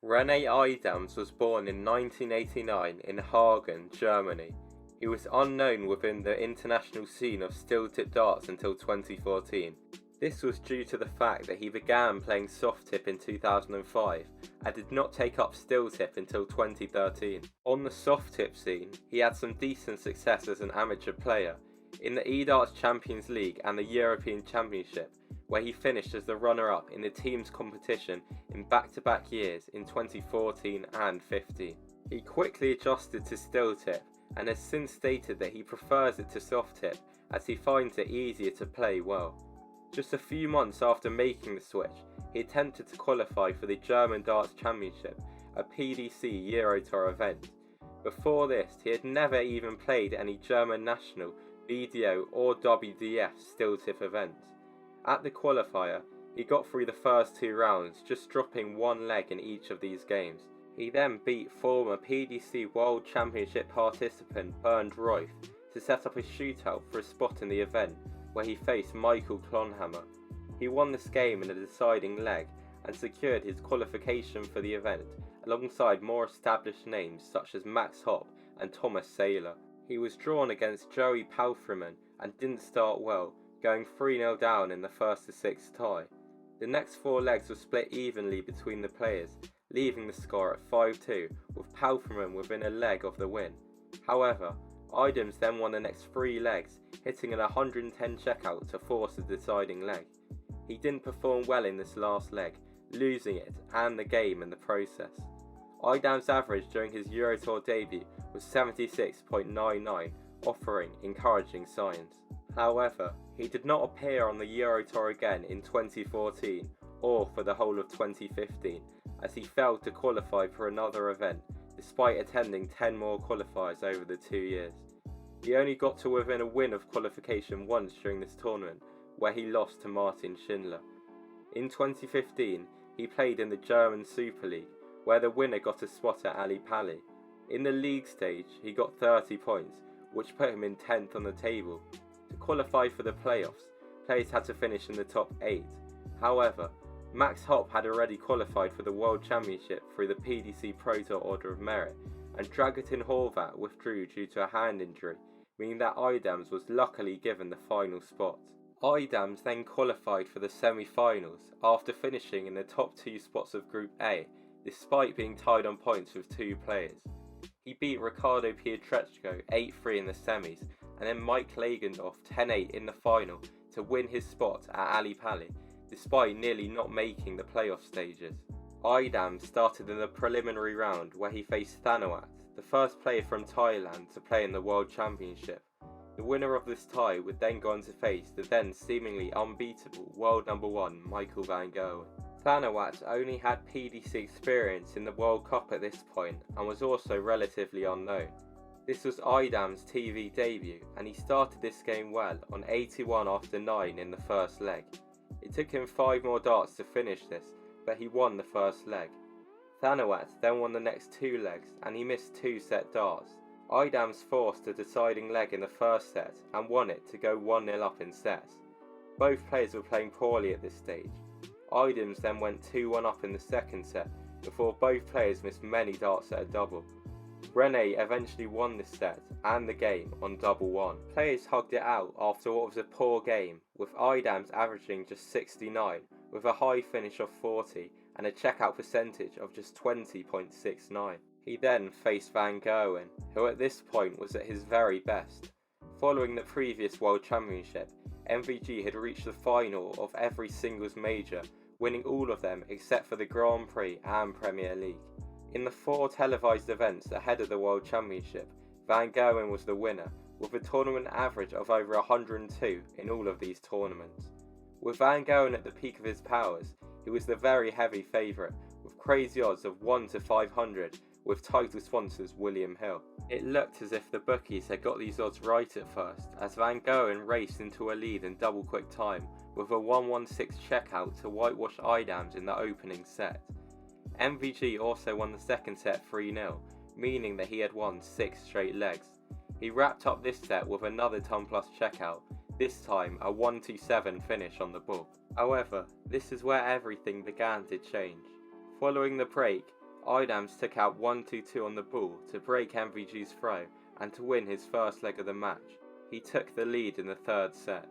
René Idams was born in 1989 in Hagen, Germany. He was unknown within the international scene of steel-tip darts until 2014. This was due to the fact that he began playing soft tip in 2005 and did not take up steel tip until 2013. On the soft tip scene, he had some decent success as an amateur player in the eDarts Champions League and the European Championship, where he finished as the runner-up in the team's competition in back-to-back years in 2014 and 15. He quickly adjusted to steel tip and has since stated that he prefers it to soft tip as he finds it easier to play well. Just a few months after making the switch, he attempted to qualify for the German Darts Championship, a PDC Eurotour event. Before this, he had never even played any German national, BDO or WDF steel tip events. At the qualifier, he got through the first two rounds, just dropping one leg in each of these games. He then beat former PDC World Championship participant Bernd Royf to set up a shootout for a spot in the event, where he faced Michael Klonhammer. He won this game in a deciding leg and secured his qualification for the event alongside more established names such as Max Hopp and Thomas Seiler. He was drawn against Joey Palfreman and didn't start well, going 3-0 down in the 1-6 tie. The next four legs were split evenly between the players, leaving the score at 5-2 with Palfreman within a leg of the win. However, Idams then won the next three legs, hitting an 110 checkout to force the deciding leg. He didn't perform well in this last leg, losing it and the game in the process. Idams' average during his Eurotour debut was 76.99, offering encouraging signs. However, he did not appear on the Eurotour again in 2014 or for the whole of 2015, as he failed to qualify for another event despite attending 10 more qualifiers over the 2 years. He only got to within a win of qualification once during this tournament, where he lost to Martin Schindler. In 2015, he played in the German Super League, where the winner got a spot at Ali Pali. In the league stage, he got 30 points, which put him in 10th on the table. To qualify for the playoffs, players had to finish in the top 8. However, Max Hopp had already qualified for the World Championship through the PDC Pro Tour Order of Merit, and Dragutin Horvat withdrew due to a hand injury, meaning that Idams was luckily given the final spot. Idams then qualified for the semi-finals after finishing in the top 2 spots of Group A, despite being tied on points with 2 players. He beat Ricardo Pietreczko 8-3 in the semis, and then Mike Lagendorf 10-8 in the final to win his spot at Ali Pali, despite nearly not making the playoff stages. Idams started in the preliminary round where he faced Thanawat, the first player from Thailand to play in the World Championship. The winner of this tie would then go on to face the then seemingly unbeatable world number 1 Michael van Gerwen. Thanawat only had PDC experience in the World Cup at this point and was also relatively unknown. This was Idams' TV debut, and he started this game well on 81 after 9 in the first leg. It took him 5 more darts to finish this, but he won the first leg. Thanawat then won the next 2 legs, and he missed 2 set darts. Idams forced a deciding leg in the first set and won it to go 1-0 up in sets. Both players were playing poorly at this stage. Idams then went 2-1 up in the second set before both players missed many darts at a double. René eventually won this set and the game on double 1. Players hugged it out after what was a poor game, with Idams averaging just 69 with a high finish of 40 and a checkout percentage of just 20.69. He then faced Van Gerwen, who at this point was at his very best. Following the previous World Championship, MVG had reached the final of every singles major, winning all of them except for the Grand Prix and Premier League. In the 4 televised events ahead of the World Championship, Van Gerwen was the winner, with a tournament average of over 102 in all of these tournaments. With Van Gerwen at the peak of his powers, he was the very heavy favourite, with crazy odds of 1 to 500, with title sponsors William Hill. It looked as if the bookies had got these odds right at first, as Van Gerwen raced into a lead in double quick time, with a 1-1-6 checkout to whitewash Idams in the opening set. MVG also won the second set 3-0, meaning that he had won 6 straight legs. He wrapped up this set with another ton plus checkout, this time a 1-2-7 finish on the board. However, this is where everything began to change. Following the break, Idams took out 1-2-2 on the ball to break MVG's throw and to win his first leg of the match. He took the lead in the third set.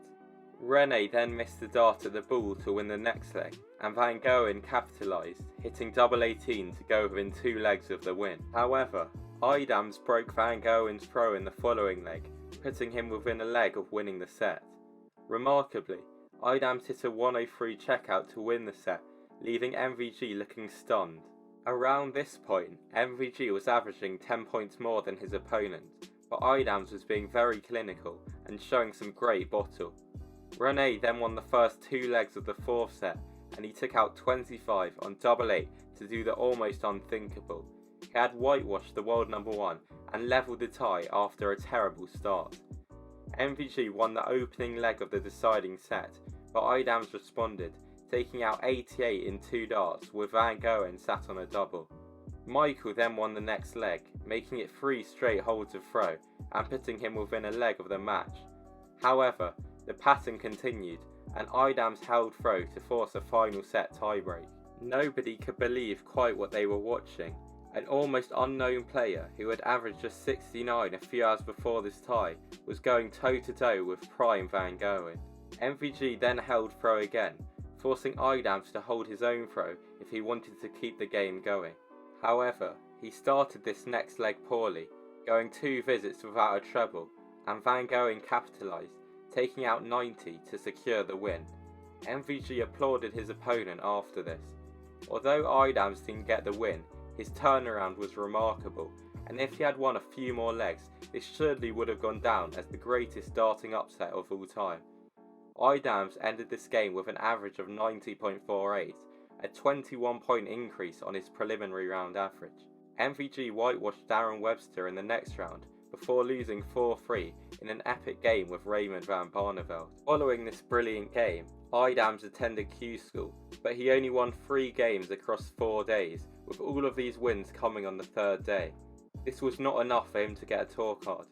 Rene then missed the dart at the ball to win the next leg, and Van Goghen capitalised, hitting double 18 to go within 2 legs of the win. However, Idams broke Van Goghen's throw in the following leg, putting him within a leg of winning the set. Remarkably, Idams hit a 103 checkout to win the set, leaving MVG looking stunned. Around this point, MVG was averaging 10 points more than his opponent, but Idams was being very clinical and showing some great bottle. Rene then won the first 2 legs of the fourth set, and he took out 25 on double 8 to do the almost unthinkable. He had whitewashed the world number 1 and levelled the tie after a terrible start. MVG won the opening leg of the deciding set, but Idams responded, taking out 88 in 2 darts with Van Goghen sat on a double. Michael then won the next leg, making it 3 straight holds of throw and putting him within a leg of the match. However, the pattern continued, and Idams held throw to force a final set tiebreak. Nobody could believe quite what they were watching. An almost unknown player who had averaged just 69 a few hours before this tie was going toe-to-toe with prime Van Goghen. MVG then held throw again, forcing Idams to hold his own throw if he wanted to keep the game going. However, he started this next leg poorly, going 2 visits without a treble, and Van Goghen capitalised, taking out 90 to secure the win. MVG applauded his opponent after this. Although Idams didn't get the win, his turnaround was remarkable, and if he had won a few more legs, this surely would have gone down as the greatest darting upset of all time. Idams ended this game with an average of 90.48, a 21-point increase on his preliminary round average. MVG whitewashed Darren Webster in the next round, before losing 4-3 in an epic game with Raymond van Barneveld. Following this brilliant game, Idams attended Q School, but he only won 3 games across 4 days, with all of these wins coming on the 3rd day. This was not enough for him to get a tour card.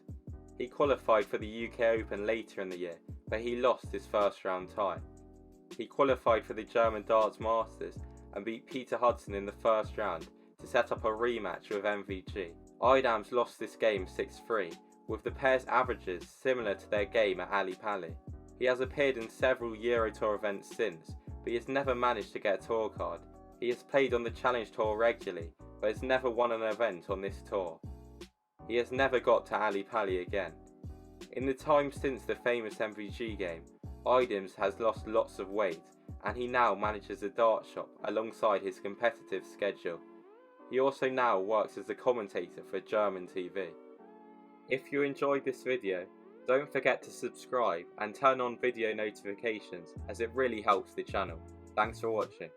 He qualified for the UK Open later in the year, but he lost his first round tie. He qualified for the German Darts Masters and beat Peter Hudson in the first round to set up a rematch with MVG. Idams lost this game 6-3, with the pair's averages similar to their game at Ali Pali. He has appeared in several Euro Tour events since, but he has never managed to get a tour card. He has played on the Challenge Tour regularly, but has never won an event on this tour. He has never got to Ali Pali again. In the time since the famous MVG game, Idams has lost lots of weight, and he now manages a dart shop alongside his competitive schedule. He also now works as a commentator for German TV. If you enjoyed this video, don't forget to subscribe and turn on video notifications as it really helps the channel. Thanks for watching.